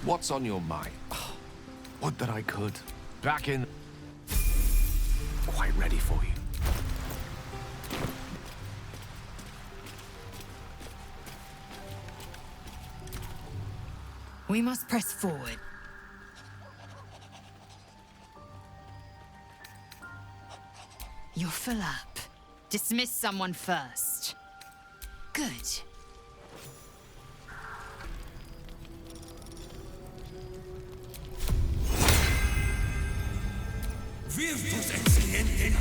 What's on your mind? Would that I could. Back in. Quite ready for you. We must press forward. You're full up. Dismiss someone first. Good. Virtus Excellente.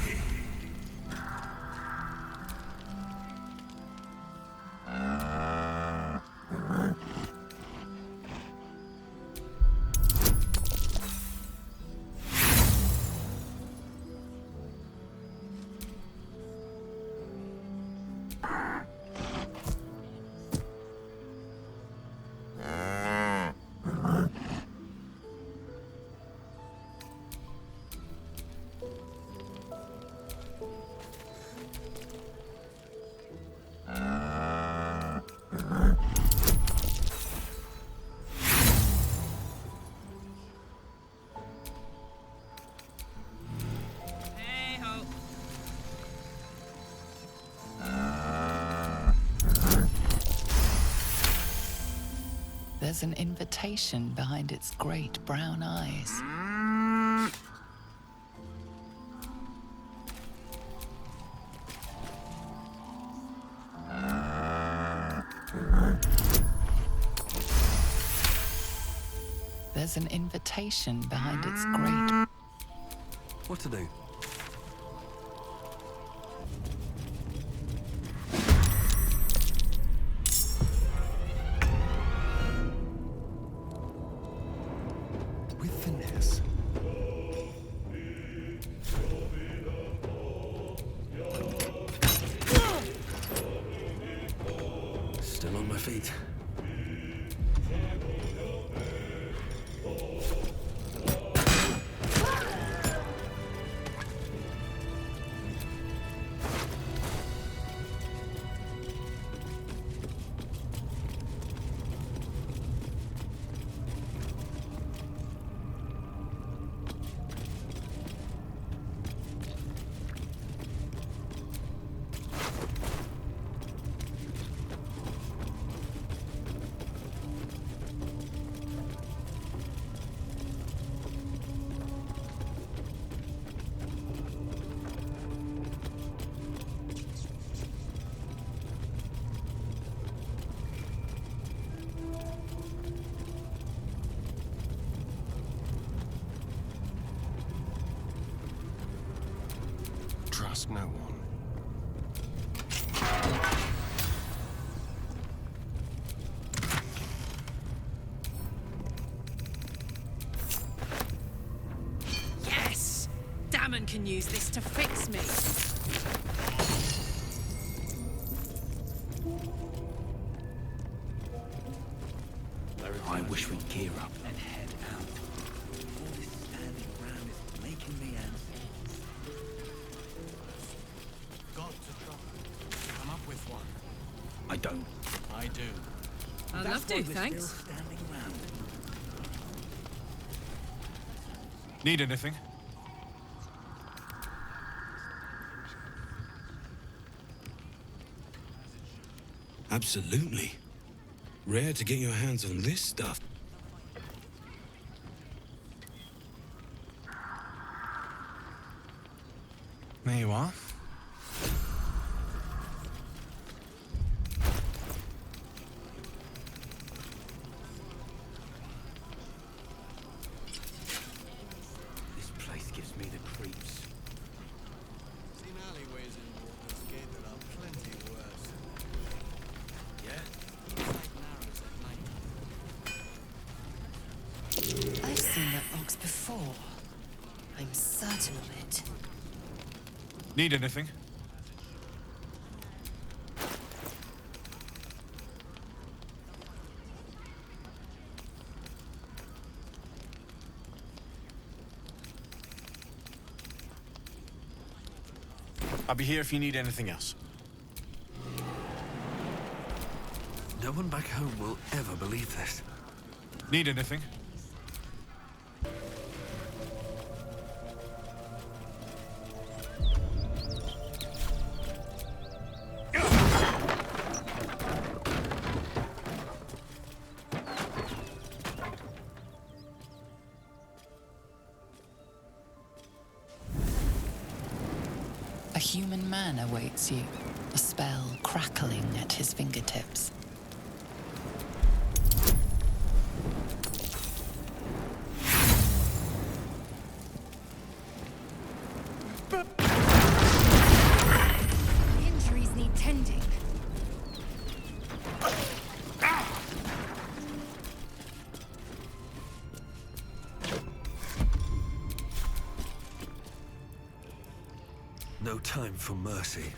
There's an invitation behind its great brown eyes. There's an invitation behind its great... What to do? With finesse. Still on my feet. Trust no one. Yes! Damon can use this to fix me. I wish we'd gear up and head out. All this standing around is making me antsy. Got to try. Come up with one. I don't. I do. I'd That's love to, why we're thanks. still standing around. Need anything? Absolutely. Rare to get your hands on this stuff. There you are. This place gives me the creeps. Seen alleyways in Baldurs Gate that are plenty worse. Yeah? Like narrows at night. I've seen that box before. I'm certain of it. Need anything? I'll be here if you need anything else. No one back home will ever believe this. Need anything? A human man awaits you, a spell crackling at his fingertips. Injuries need tending. No time for mercy.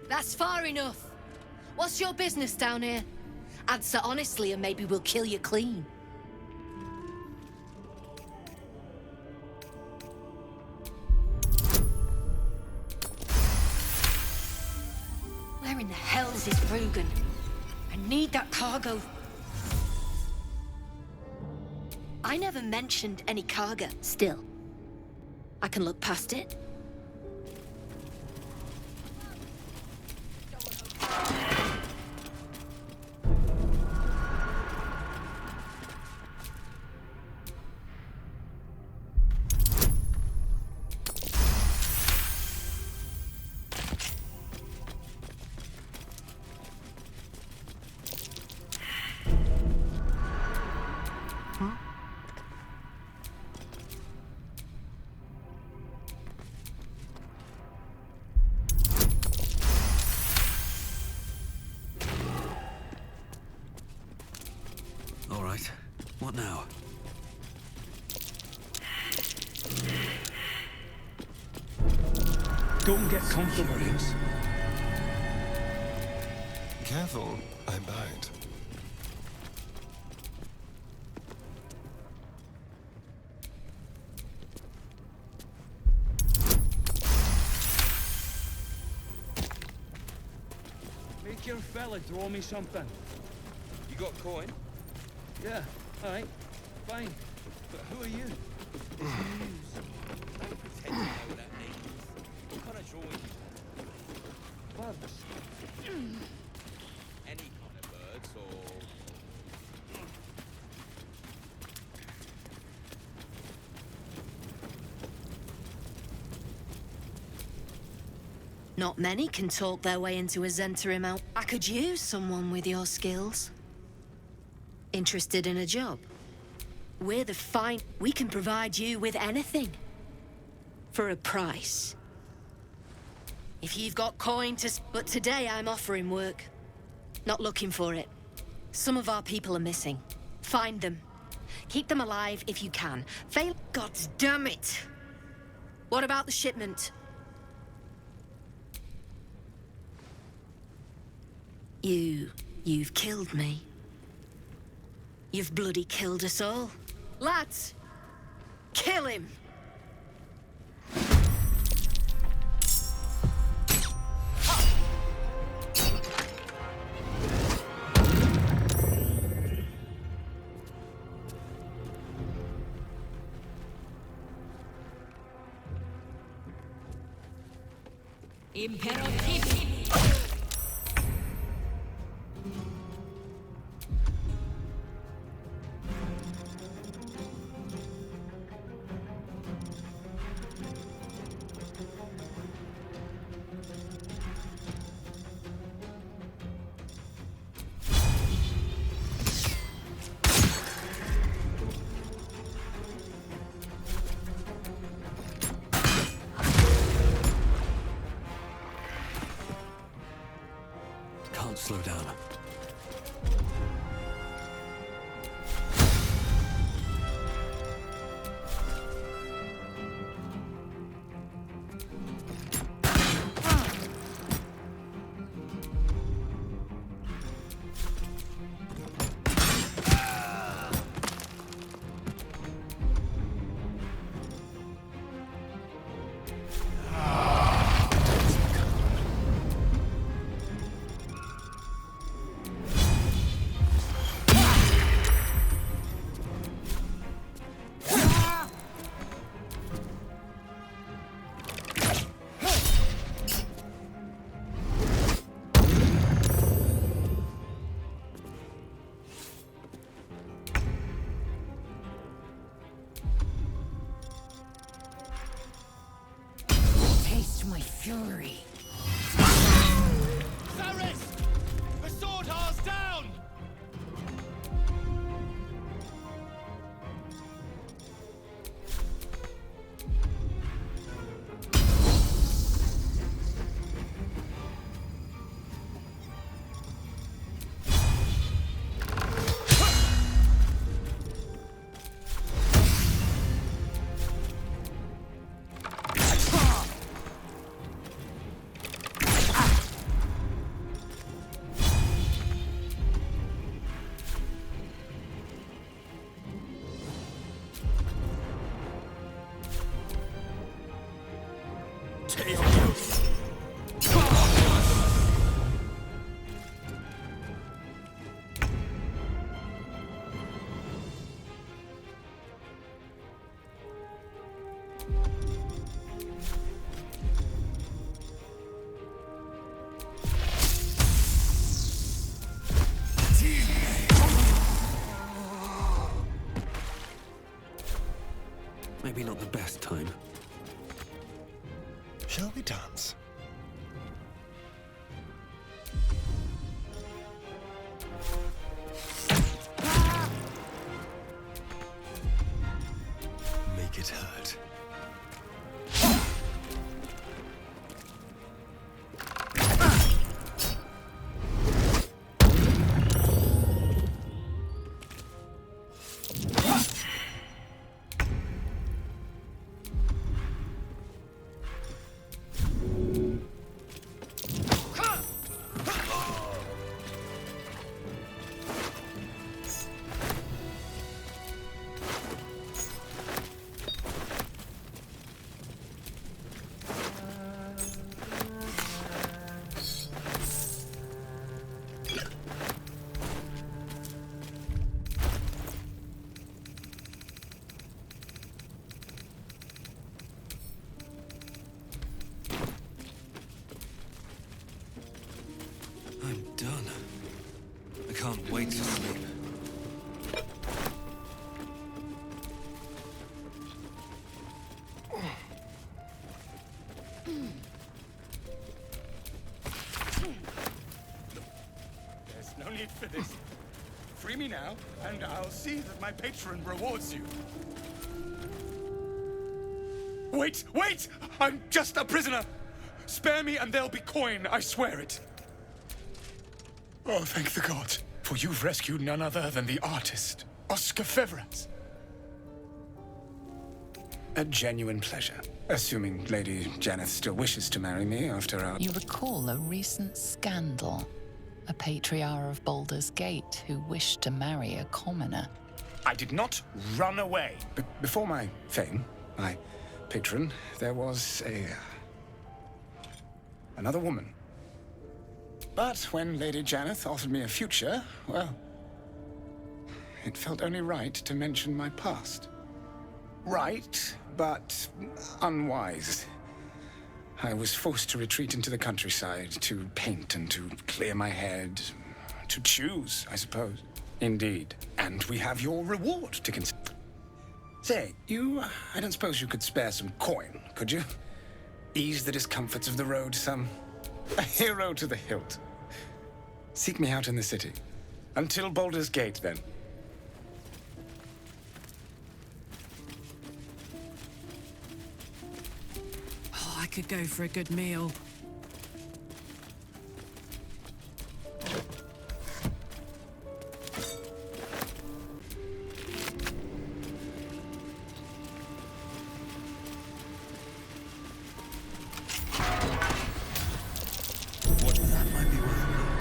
That's far enough. What's your business down here? Answer honestly and maybe we'll kill you clean. Where in the hell is this Rugen? I need that cargo. I never mentioned any cargo, still. I can look past it. All right. What now? Don't get comfortable. Careful, I bite. Make your fella draw me something. You got coin? Yeah, alright, fine. But who are you? Don't pretend to know what that means. What kind of drawing? Birds. Any kind of birds, or... Not many can talk their way into a Zentarim out. I could use someone with your skills. Interested in a job? We're the fine... We can provide you with anything. For a price. If you've got coin to... But today I'm offering work. Not looking for it. Some of our people are missing. Find them. Keep them alive if you can. Fail... God damn it! What about the shipment? You've killed me. You've bloody killed us all. Lads! Kill him! Imperativ. Can't slow down. Taste my fury. Saris! The sword heart's down! Maybe not the best time. Shall we dance? Make it hurt. I'm done. I can't wait to sleep. There's no need for this. Free me now, and I'll see that my patron rewards you. Wait, wait! I'm just a prisoner! Spare me and there'll be coin, I swear it. Oh, thank the gods, for you've rescued none other than the artist, Oscar Fevras. A genuine pleasure, assuming Lady Janeth still wishes to marry me after our... You recall a recent scandal. A patriarch of Baldurs Gate who wished to marry a commoner. I did not run away. Before my fame, my patron, there was another woman. But when Lady Janeth offered me a future, well, it felt only right to mention my past. Right, but unwise. I was forced to retreat into the countryside, to paint and to clear my head. To choose, I suppose. Indeed. And we have your reward to consider. Say, I don't suppose you could spare some coin, could you? Ease the discomforts of the road some. A hero to the hilt. Seek me out in the city. Until Baldurs Gate, then. Oh, I could go for a good meal. That might be worth a look.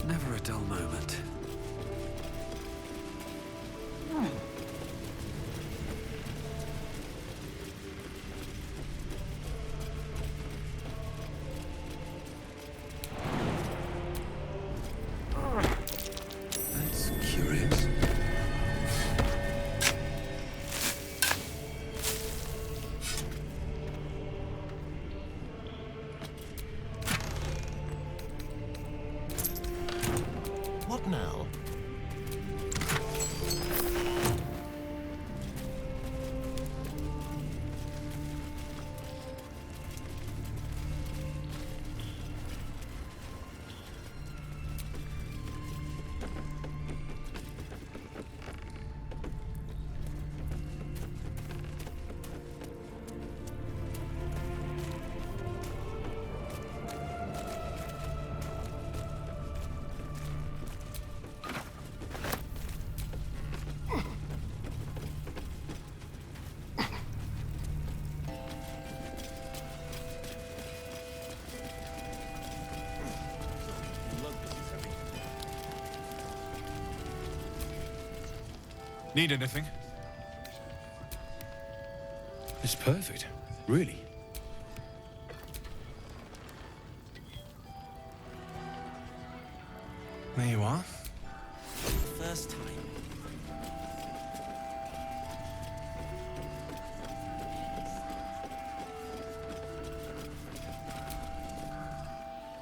Never a dull moment. That's curious. What now? Need anything? It's perfect. Really. There you are. First time.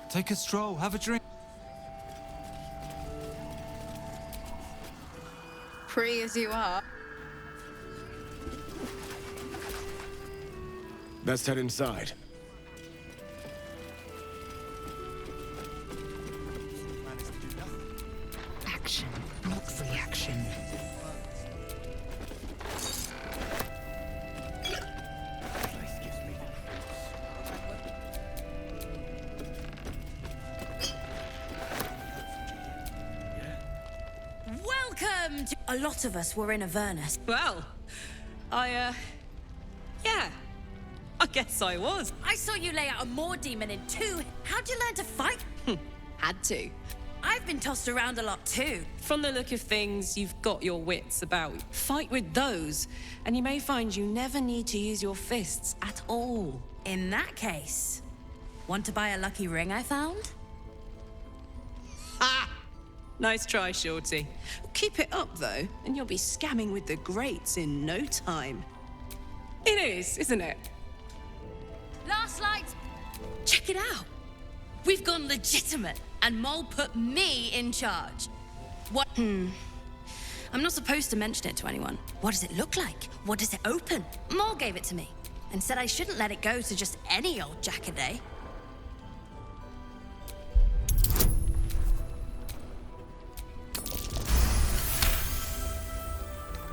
Take a stroll, have a drink. Free as you are. Let's head inside. Action, not reaction. Welcome to... A lot of us were in Avernus. Well, yeah. I guess I was. I saw you lay out a Moor demon in 2. How'd you learn to fight? Had to. I've been tossed around a lot too. From the look of things, you've got your wits about you. Fight with those, and you may find you never need to use your fists at all. In that case, want to buy a lucky ring I found? Ah! Nice try, Shorty. Keep it up, though, and you'll be scamming with the greats in no time. It is, isn't it? Last light. Check it out. We've gone legitimate, and Mole put me in charge. What? I'm not supposed to mention it to anyone. What does it look like? What does it open? Mole gave it to me, and said I shouldn't let it go to just any old Jackaday.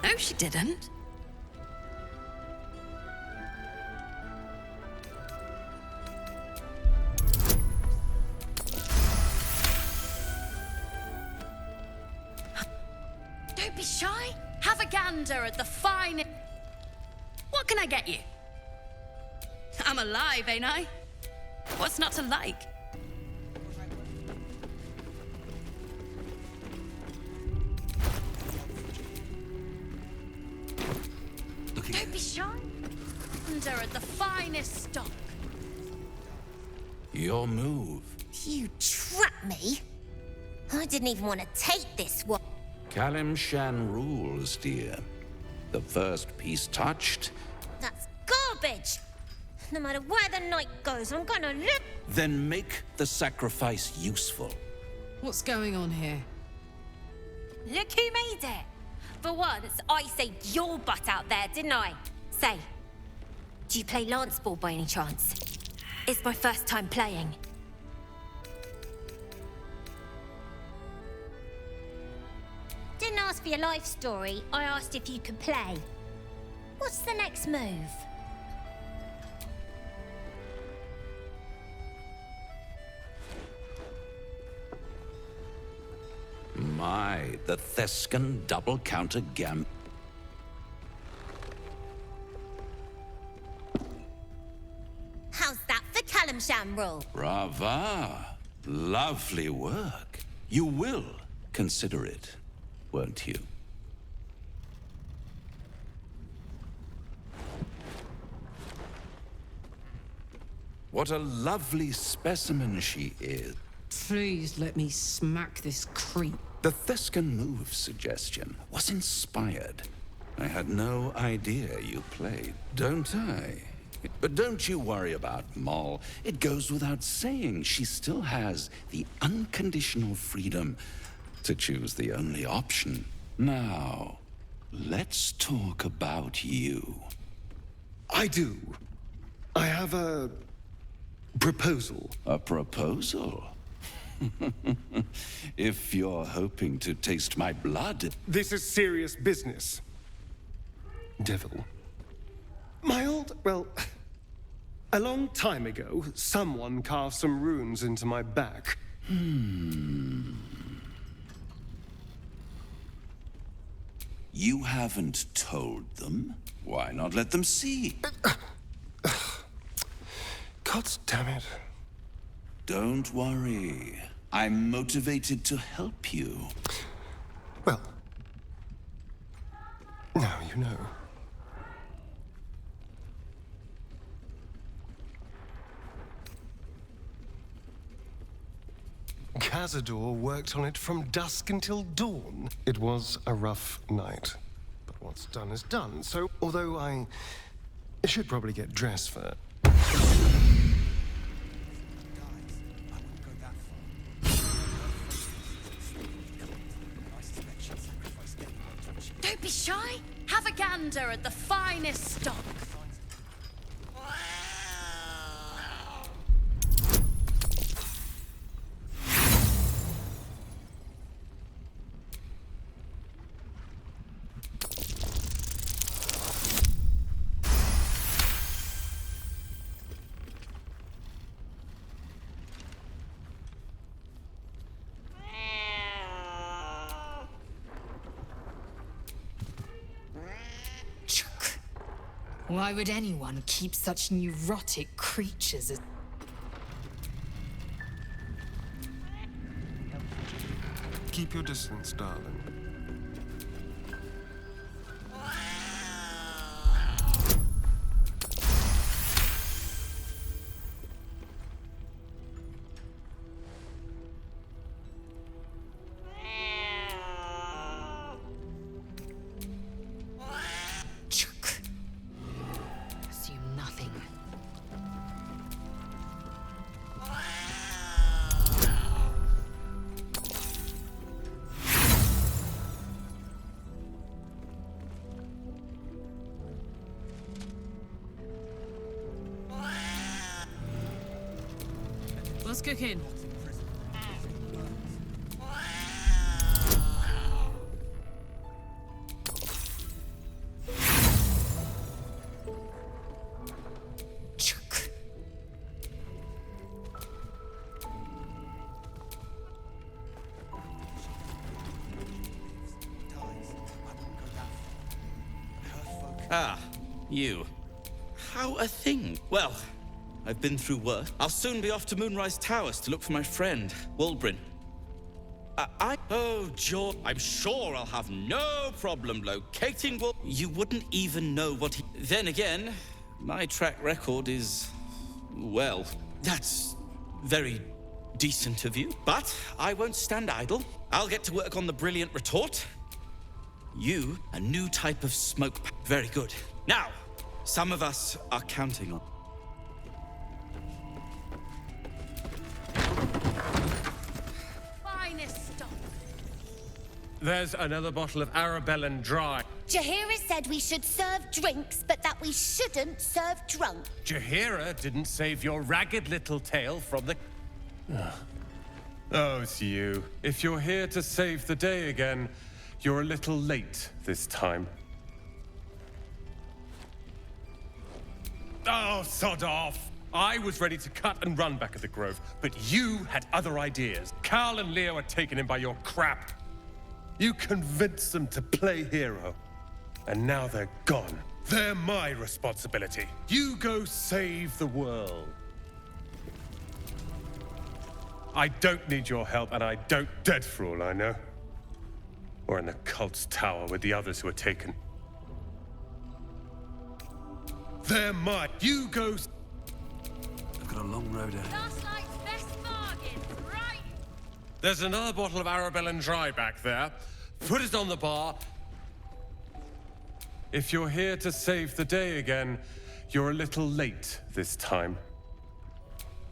No, she didn't. Don't be shy. Have a gander at the fine... What can I get you? I'm alive, ain't I? What's not to like? Don't be shy. Gander at the finest stock. Your move. You trapped me? I didn't even want to take this one. Kalimshan rules, dear. The first piece touched. That's garbage! No matter where the night goes, I'm gonna live. Then make the sacrifice useful. What's going on here? Look who made it! For once, I saved your butt out there, didn't I? Say, do you play lance ball by any chance? It's my first time playing. Didn't ask for your life story, I asked if you could play. What's the next move? My, the Thescan double counter gam. How's that for Kalimshan rule? Brava. Lovely work. You will consider it, won't you? What a lovely specimen she is. Please let me smack this creep. The Thescan move suggestion was inspired. I had no idea you played, don't I? But don't you worry about Moll. It goes without saying she still has the unconditional freedom to choose the only option. Now, let's talk about you. I do. I have a proposal. A proposal? If you're hoping to taste my blood... This is serious business. Devil. Well, a long time ago, someone carved some runes into my back. You haven't told them? Why not let them see? God damn it. Don't worry. I'm motivated to help you. Well, now you know. Cazador worked on it from dusk until dawn. It was a rough night, but what's done is done. So, although I should probably get dressed for... Don't be shy. Have a gander at the finest stock. Why would anyone keep such neurotic creatures as... Keep your distance, darling. Assume nothing. What's cooking? Ah, you. How are things? Well, I've been through worse. I'll soon be off to Moonrise Towers to look for my friend, Wulbrin. Oh, George, I'm sure I'll have no problem locating Wul... You wouldn't even know what he... Then again, my track record is... Well, that's very decent of you. But I won't stand idle. I'll get to work on the brilliant retort. You, a new type of smoke... Very good. Now, some of us are counting on... Finest stock. There's another bottle of Arabellan Dry. Jaheira said we should serve drinks, but that we shouldn't serve drunk. Jaheira didn't save your ragged little tail from the... Oh, it's you. If you're here to save the day again, you're a little late this time. Oh, sod off! I was ready to cut and run back at the Grove, but you had other ideas. Carl and Leo are taken in by your crap. You convinced them to play hero, and now they're gone. They're my responsibility. You go save the world. I don't need your help, and I don't dead for all I know. Or in the cult's tower with the others who are taken. They're mine. You go... I've got a long road ahead. Last night's best bargain, right? There's another bottle of Arabellan Dry back there. Put it on the bar. If you're here to save the day again, you're a little late this time.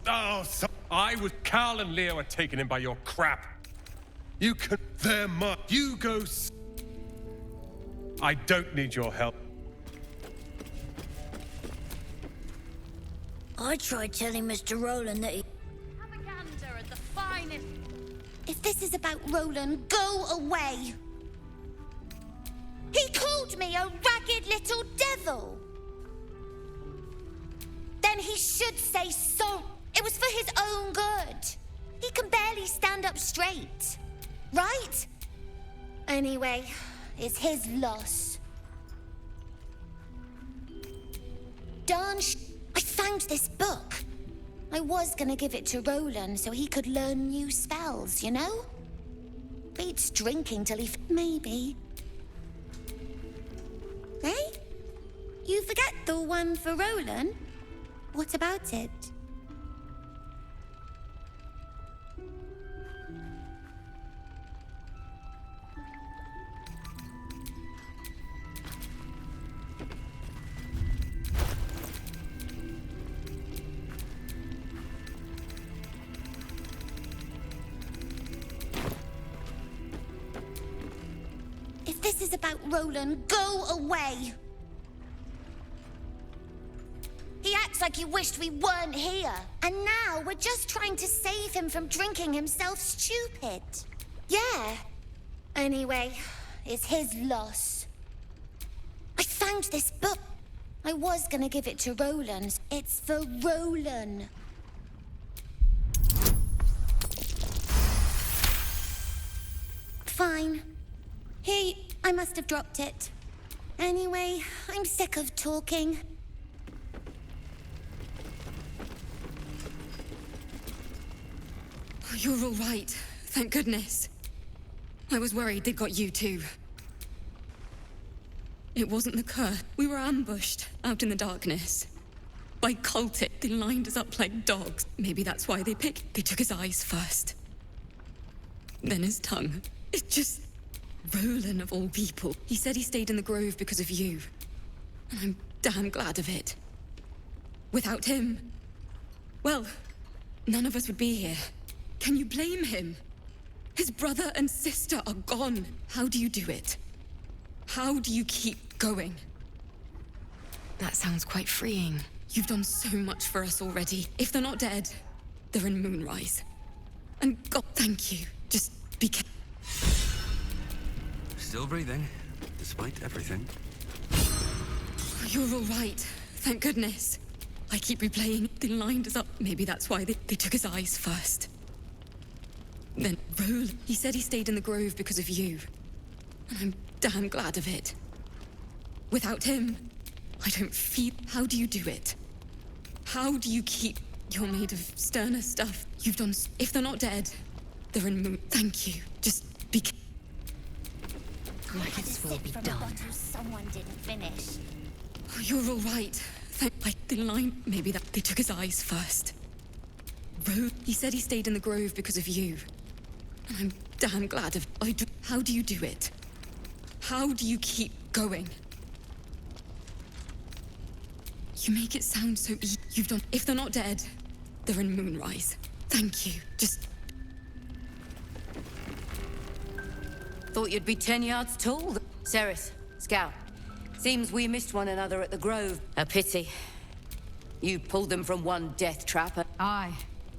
Oh, so I was... Carl and Leo are taken in by your crap. You can... They're mine. You go... I don't need your help. I tried telling Mr. Roland that he... Have a gander at the finest. If this is about Roland, go away! He called me a ragged little devil! Then he should say so. It was for his own good. He can barely stand up straight. Right? Anyway, it's his loss. Darn I found this book. I was gonna give it to Roland so he could learn new spells, you know? Beats drinking till he... Maybe. Hey? You forget the one for Roland? What about it? If this is about Roland, go away! He acts like he wished we weren't here. And now we're just trying to save him from drinking himself stupid. Yeah. Anyway, it's his loss. I found this book. I was gonna give it to Roland. It's for Roland. Fine. Here, I must have dropped it. Anyway, I'm sick of talking. Oh, you're all right. Thank goodness. I was worried they'd got you too. It wasn't the curse. We were ambushed out in the darkness. By cultists. They lined us up like dogs. Maybe that's why they picked. They took his eyes first. Then his tongue. It just... Roland of all people. He said he stayed in the grove because of you. And I'm damn glad of it. Without him... well, none of us would be here. Can you blame him? His brother and sister are gone. How do you do it? How do you keep going? That sounds quite freeing. You've done so much for us already. If they're not dead, they're in Moonrise. And God, thank you. Just be careful. Still breathing, despite everything. You're all right. Thank goodness. I keep replaying. They lined us up. Maybe that's why they took his eyes first. Then Roland. He said he stayed in the grove because of you. And I'm damn glad of it. Without him, I don't feel... How do you do it? How do you keep... You're made of sterner stuff. You've done... If they're not dead, they're in Moon... Thank you. Just be... Might as well be done. Someone didn't finish. Oh, you're all right. Thank... the line... Maybe that... They took his eyes first. He said he stayed in the grove because of you. And I'm damn glad of... How do you do it? How do you keep going? You make it sound so easy. You've done... If they're not dead, they're in Moonrise. Thank you. Just... Thought you'd be 10 yards tall. Ceres, Scout. Seems we missed one another at the Grove. A pity. You pulled them from one death trap. Aye.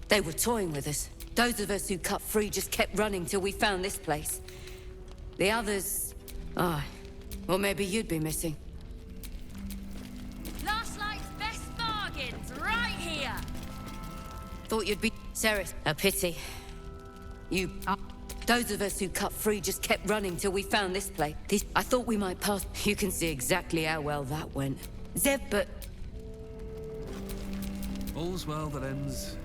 They were toying with us. Those of us who cut free just kept running till we found this place. The others... Aye. Well, maybe you'd be missing. Last Light's best bargains, right here! Thought you'd be... Ceres, a pity. You... Those of us who cut free just kept running till we found this place. I thought we might pass... You can see exactly how well that went. Zev, but... All's well that ends...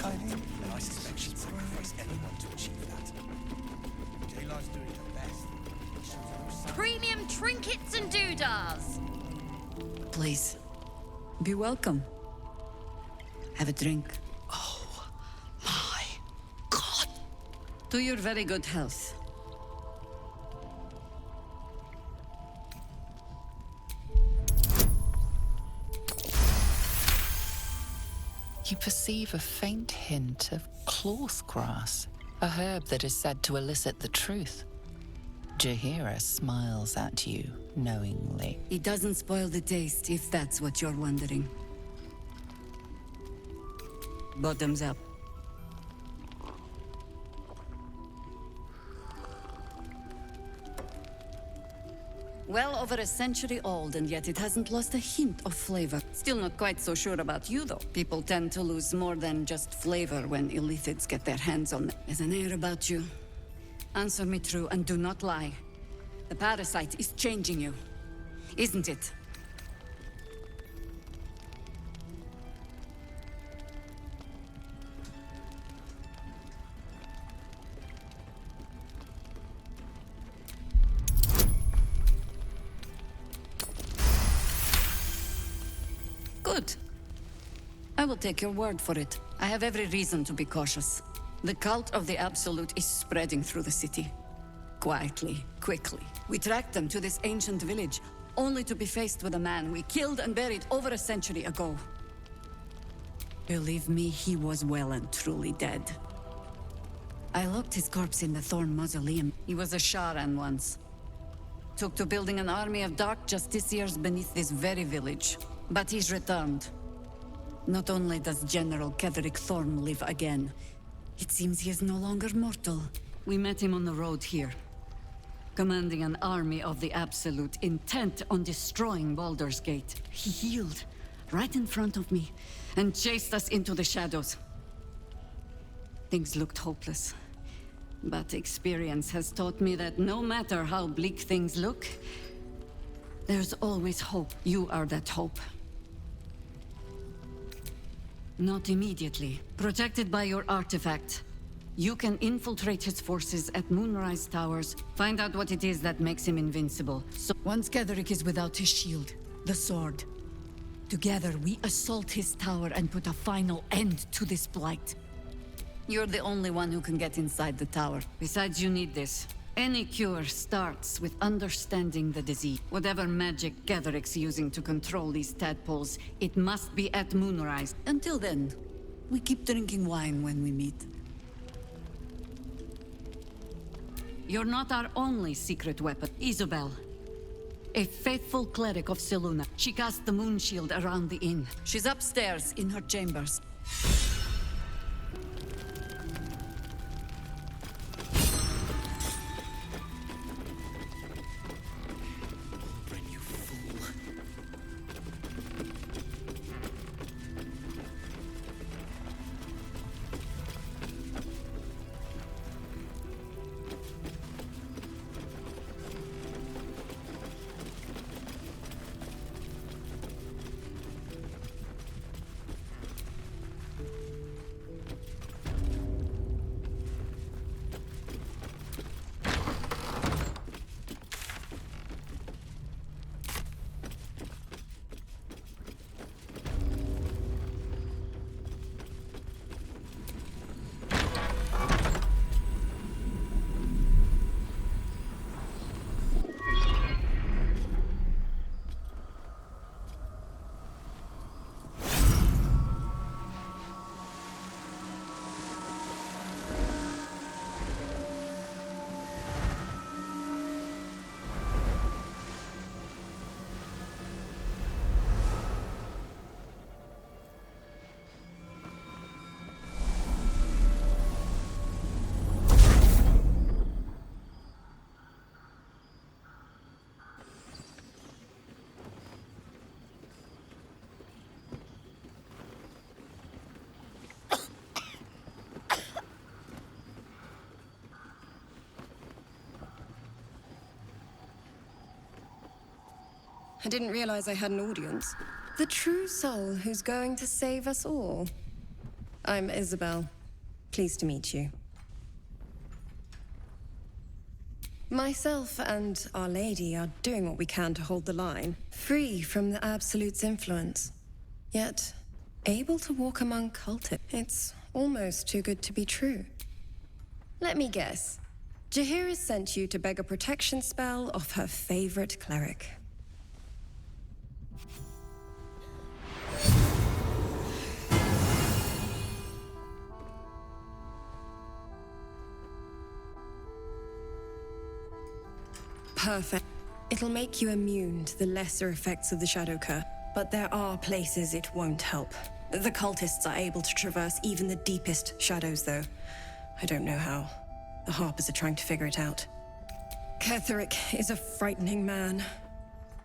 And I suspect she'd sacrifice anyone to achieve that. Taylor's doing her best. Premium trinkets and doodahs! Please. Be welcome. Have a drink. Oh, my God. To your very good health. You perceive a faint hint of cloth grass, a herb that is said to elicit the truth. Jahira smiles at you knowingly. It doesn't spoil the taste, if that's what you're wondering. Bottoms up. Well over a century old, and yet it hasn't lost a hint of flavor. Still not quite so sure about you, though. People tend to lose more than just flavor when illithids get their hands on them. There's an air about you. Answer me true, and do not lie. The parasite is changing you, isn't it? Good. I will take your word for it. I have every reason to be cautious. The cult of the Absolute is spreading through the city. Quietly, quickly. We tracked them to this ancient village, only to be faced with a man we killed and buried over a century ago. Believe me, he was well and truly dead. I locked his corpse in the Thorn Mausoleum. He was a Sharan once. Took to building an army of dark justiciars beneath this very village. But he's returned. Not only does General Ketherick Thorn live again, it seems he is no longer mortal. We met him on the road here. commanding an army of the Absolute, intent on destroying Baldur's Gate. He healed right in front of me and chased us into the shadows. Things looked hopeless. But experience has taught me that no matter how bleak things look, there's always hope. You are that hope. Not immediately. Protected by your artifact, you can infiltrate his forces at Moonrise Towers, find out what it is that makes him invincible. So once Ketheric is without his shield, the sword, together we assault his tower and put a final end to this blight. You're the only one who can get inside the tower. Besides, you need this. Any cure starts with understanding the disease. Whatever magic Ketheric's using to control these tadpoles, it must be at Moonrise. Until then, we keep drinking wine when we meet. You're not our only secret weapon. Isobel, a faithful cleric of Selûne. She cast the moon shield around the inn. She's upstairs in her chambers. I didn't realize I had an audience. The true soul who's going to save us all. I'm Isabel. Pleased to meet you. Myself and Our Lady are doing what we can to hold the line, free from the Absolute's influence, yet able to walk among cultists. It's almost too good to be true. Let me guess. Jaheira sent you to beg a protection spell off her favorite cleric. Perfect. It'll make you immune to the lesser effects of the Shadow Curse, but there are places it won't help. The cultists are able to traverse even the deepest shadows, though. I don't know how. The Harpers are trying to figure it out. Ketheric is a frightening man,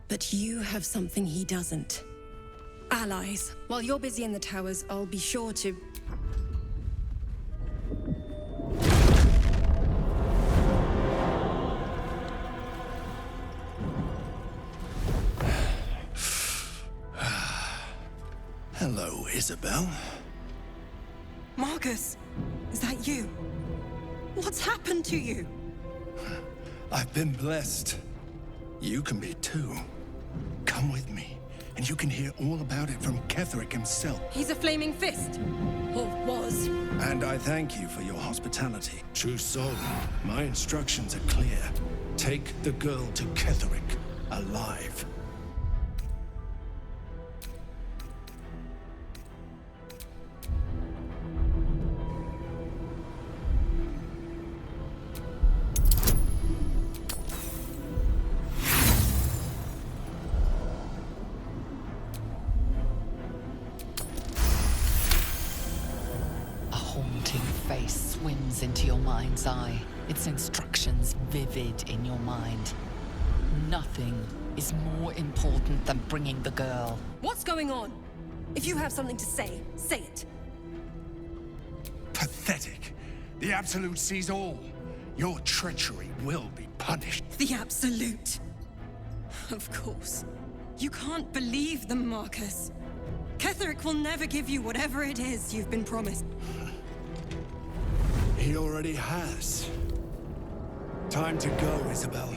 but you have something he doesn't. Allies. While you're busy in the towers, I'll be sure to... Hello, Isabel. Marcus, is that you? What's happened to you? I've been blessed. You can be too. Come with me, and you can hear all about it from Ketheric himself. He's a flaming fist. Or was. And I thank you for your hospitality. True soul, my instructions are clear. Take the girl to Ketheric, alive. Into your mind's eye. its instructions vivid in your mind. Nothing is more important than bringing the girl. What's going on? If you have something to say, say it. Pathetic. The Absolute sees all. Your treachery will be punished. The Absolute. Of course. You can't believe them, Marcus. Ketherick will never give you whatever it is you've been promised. He already has. Time to go, Isabel.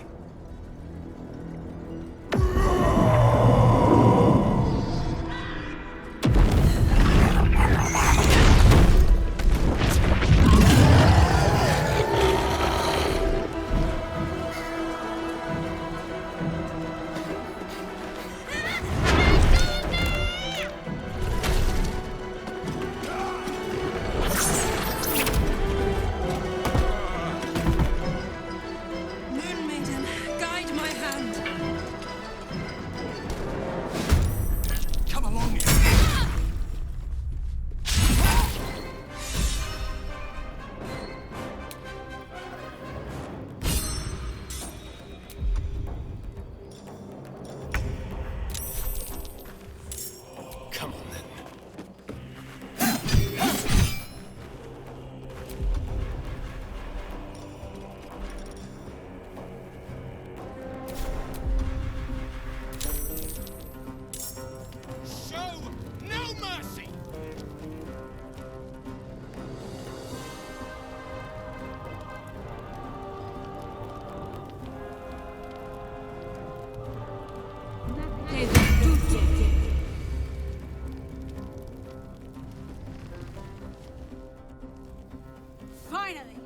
Finally,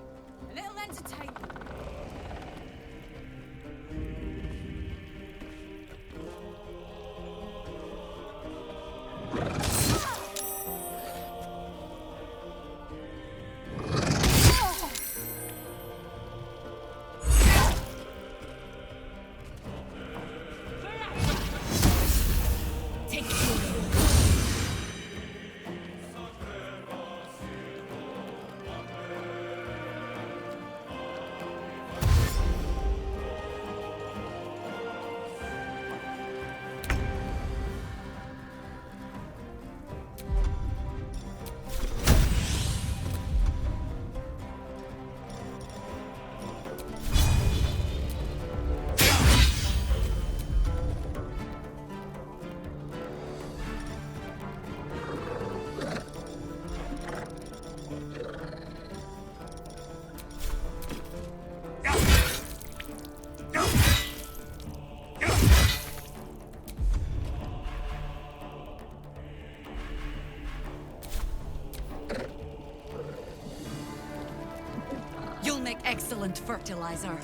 a little entertainment. You'll make excellent fertilizer.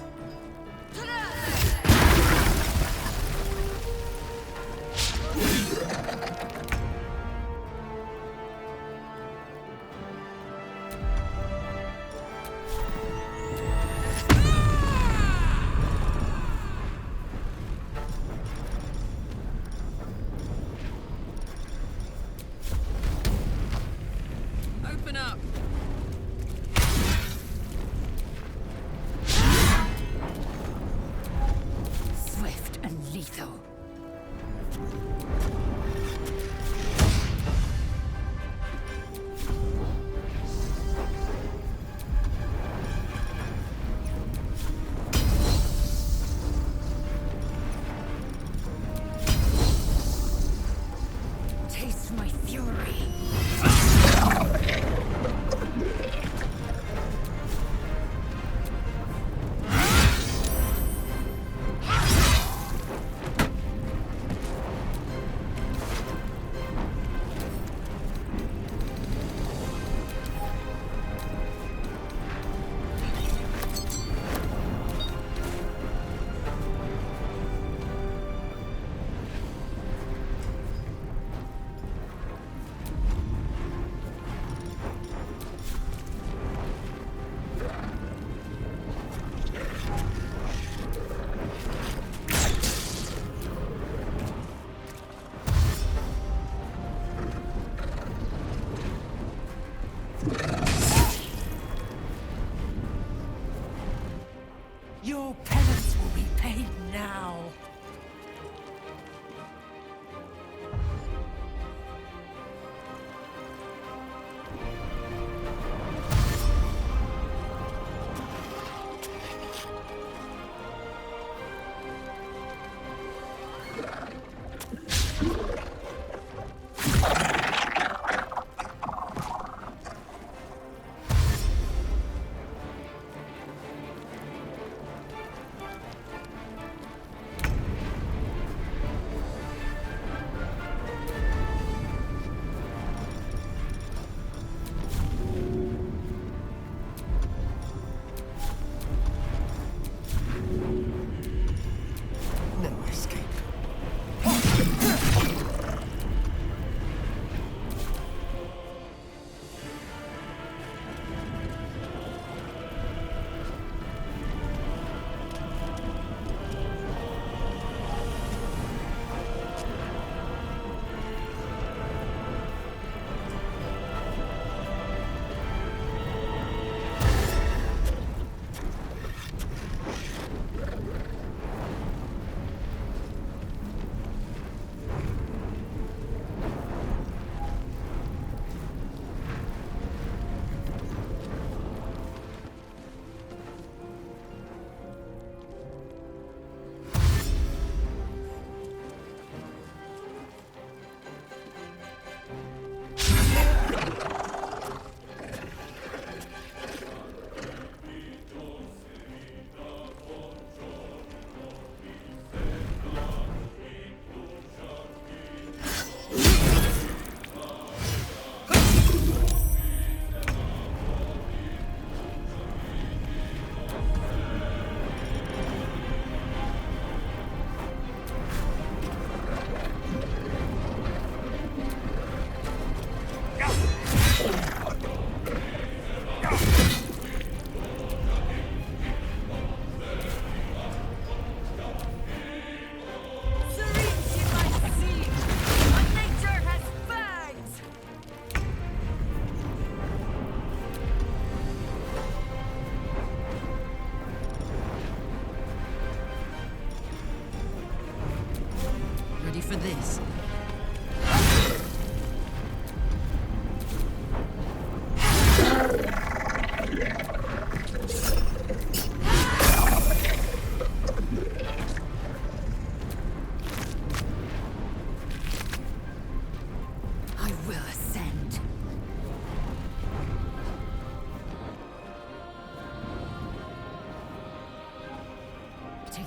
Open up. Swift and lethal. Taste my fury.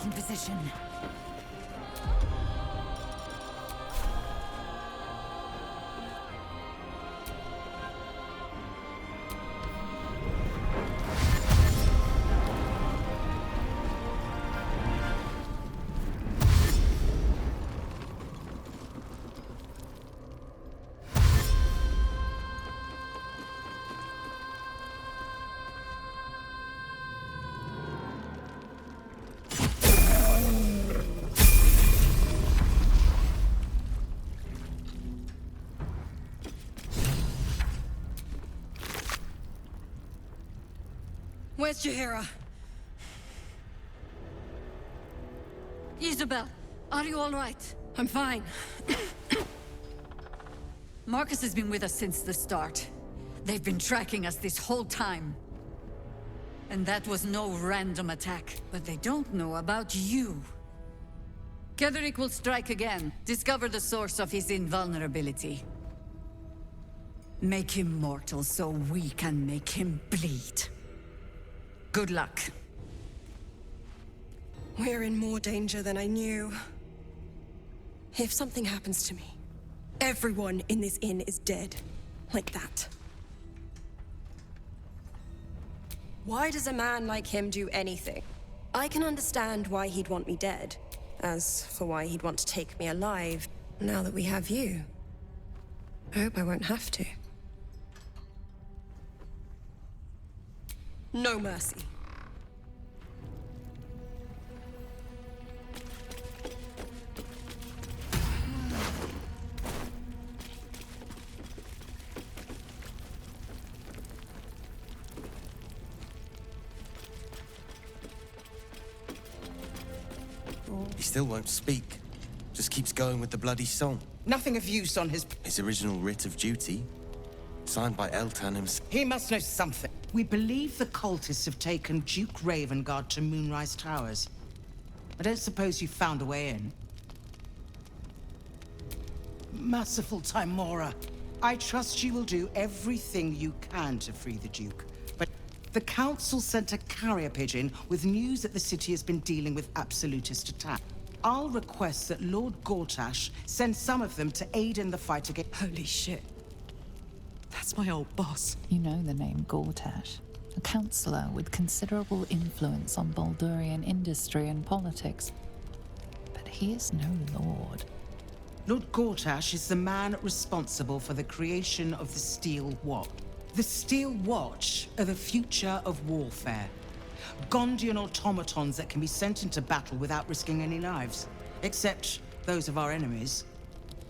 Taking position. Where's Jaheira? Isabel, are you all right? I'm fine. Marcus has been with us since the start. They've been tracking us this whole time. And that was no random attack. But they don't know about you. Ketheric will strike again. Discover the source of his invulnerability. Make him mortal so we can make him bleed. Good luck. We're in more danger than I knew. If something happens to me, everyone in this inn is dead. Like that. Why does a man like him do anything? I can understand why he'd want me dead. As for why he'd want to take me alive, now that we have you. I hope I won't have to. No mercy. He still won't speak. Just keeps going with the bloody song. Nothing of use on his... His original writ of duty. Signed by Eltan himself. He must know something. We believe the cultists have taken Duke Ravengard to Moonrise Towers. I don't suppose you found a way in. Merciful Timora, I trust you will do everything you can to free the Duke. But the Council sent a carrier pigeon with news that the city has been dealing with absolutist attack. I'll request that Lord Gortash send some of them to aid in the fight against... Holy shit. That's my old boss. You know the name Gortash, a councillor with considerable influence on Baldurian industry and politics. But he is no lord. Lord Gortash is the man responsible for the creation of the Steel Watch. The Steel Watch are the future of warfare. Gondian automatons that can be sent into battle without risking any lives. Except those of our enemies.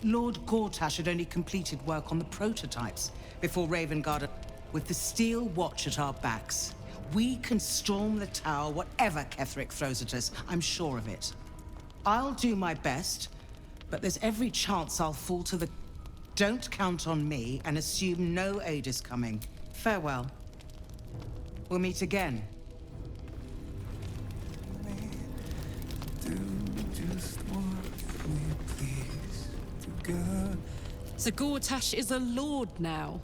Lord Gortash had only completed work on the prototypes before Ravengard... With the Steel Watch at our backs, we can storm the tower whatever Ketheric throws at us, I'm sure of it. I'll do my best, but there's every chance I'll fall to the... Don't count on me and assume no aid is coming. Farewell. We'll meet again. So Gortash is a lord now.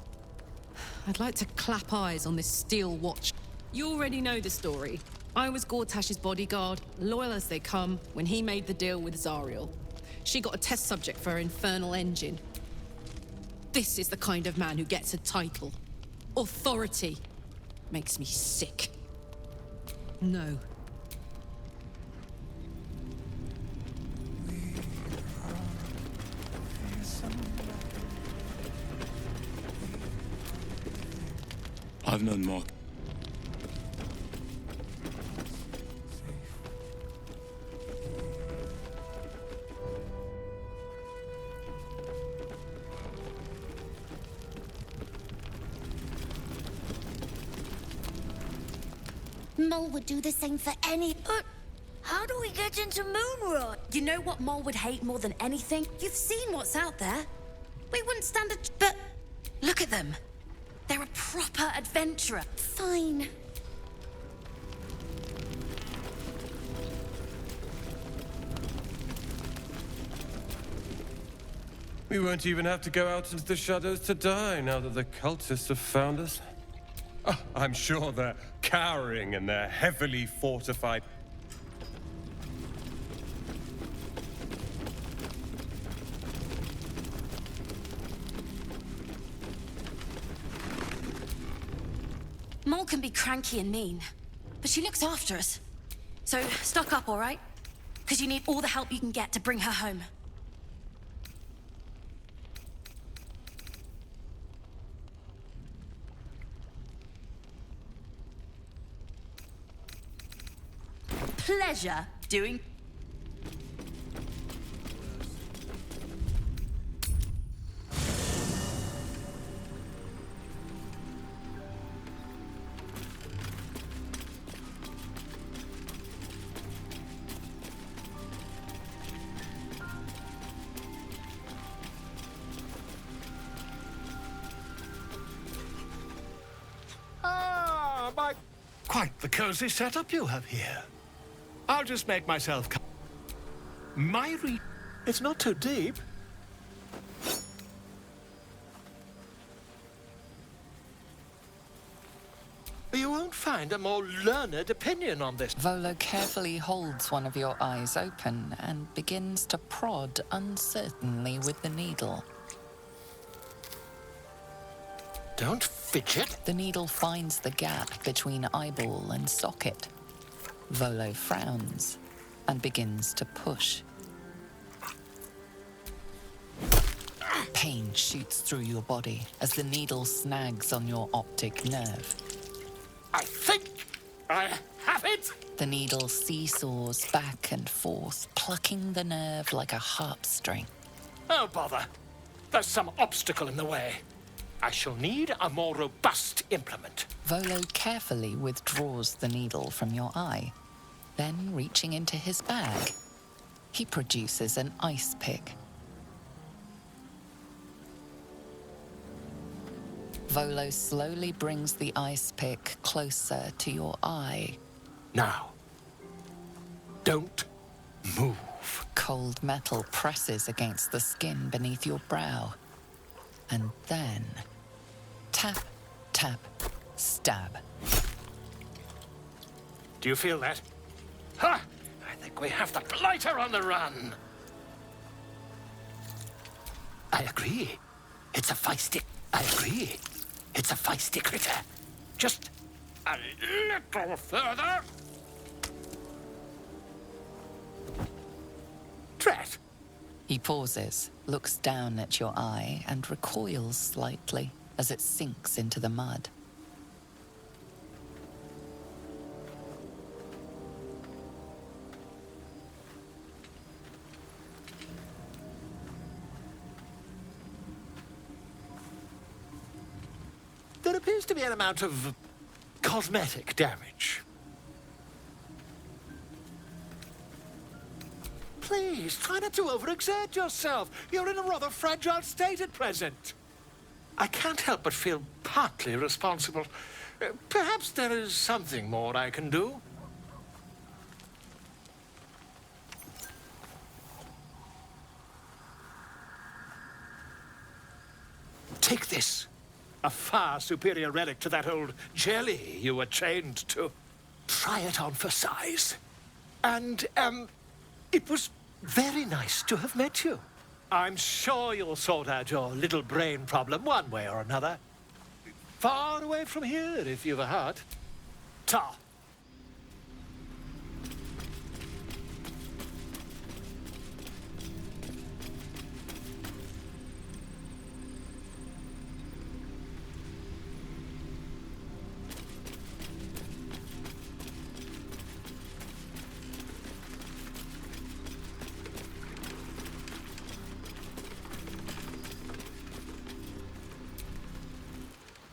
I'd like to clap eyes on this Steel Watch. You already know the story. I was Gortash's bodyguard, loyal as they come, when he made the deal with Zariel. She got a test subject for her infernal engine. This is the kind of man who gets a title. Authority. Makes me sick. No. I've known Mark. Mole would do the same for any... But how do we get into Moonrise? You know what Mole would hate more than anything? You've seen what's out there. We wouldn't stand a... But look at them. They're a proper adventurer. Fine. We won't even have to go out into the shadows to die now that the cultists have found us. Oh, I'm sure they're cowering in their heavily fortified... Mole can be cranky and mean, but she looks after us. So, stock up, all right? Because you need all the help you can get to bring her home. Pleasure doing... Ah, my... Quite the cozy setup you have here. I'll just make myself... It's not too deep. You won't find a more learned opinion on this. Volo carefully holds one of your eyes open and begins to prod uncertainly with the needle. Don't fidget. The needle finds the gap between eyeball and socket. Volo frowns and begins to push. Pain shoots through your body as the needle snags on your optic nerve. I think I have it! The needle seesaws back and forth, plucking the nerve like a harp string. Oh, bother. There's some obstacle in the way. I shall need a more robust implement. Volo carefully withdraws the needle from your eye. Then, reaching into his bag, he produces an ice pick. Volo slowly brings the ice pick closer to your eye. Now, don't move. Cold metal presses against the skin beneath your brow. And then, tap, tap, stab. Do you feel that? Ha! I think we have the blighter on the run. I agree. It's a feisty... I agree. It's a feisty critter. Just a little further. Tret. He pauses, looks down at your eye, and recoils slightly as it sinks into the mud. There appears to be an amount of cosmetic damage. Please, try not to overexert yourself. You're in a rather fragile state at present. I can't help but feel partly responsible. Perhaps there is something more I can do. Take this. A far superior relic to that old jelly you were chained to. Try it on for size. And, it was very nice to have met you. I'm sure you'll sort out your little brain problem one way or another. Far away from here, if you've a heart. Ta.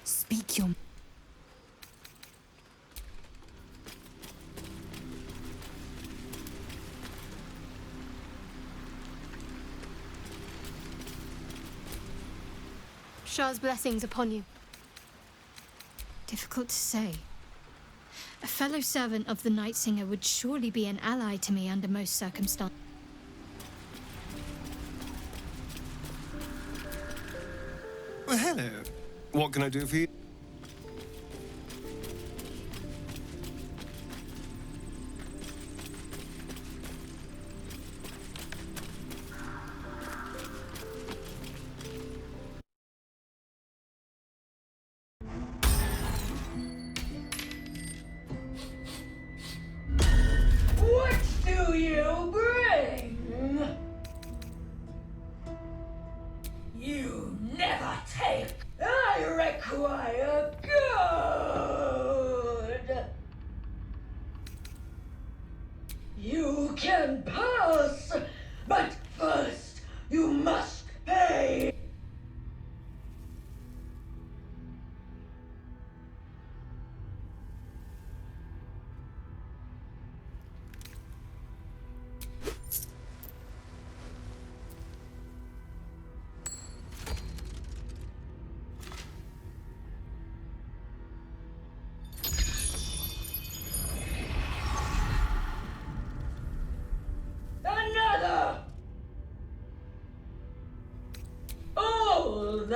Speak your... Shah's blessings upon you. Difficult to say. A fellow servant of the Night Singer would surely be an ally to me under most circumstances. Well, hello. What can I do for you?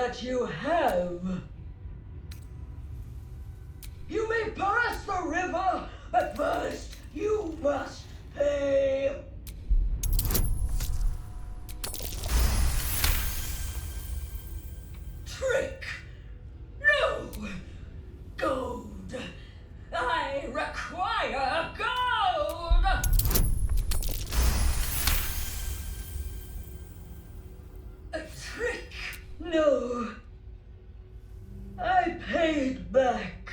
that you have. You may pass the river, but first you must pay. Trick! No! Gold! I require gold! A trick? No. I paid back.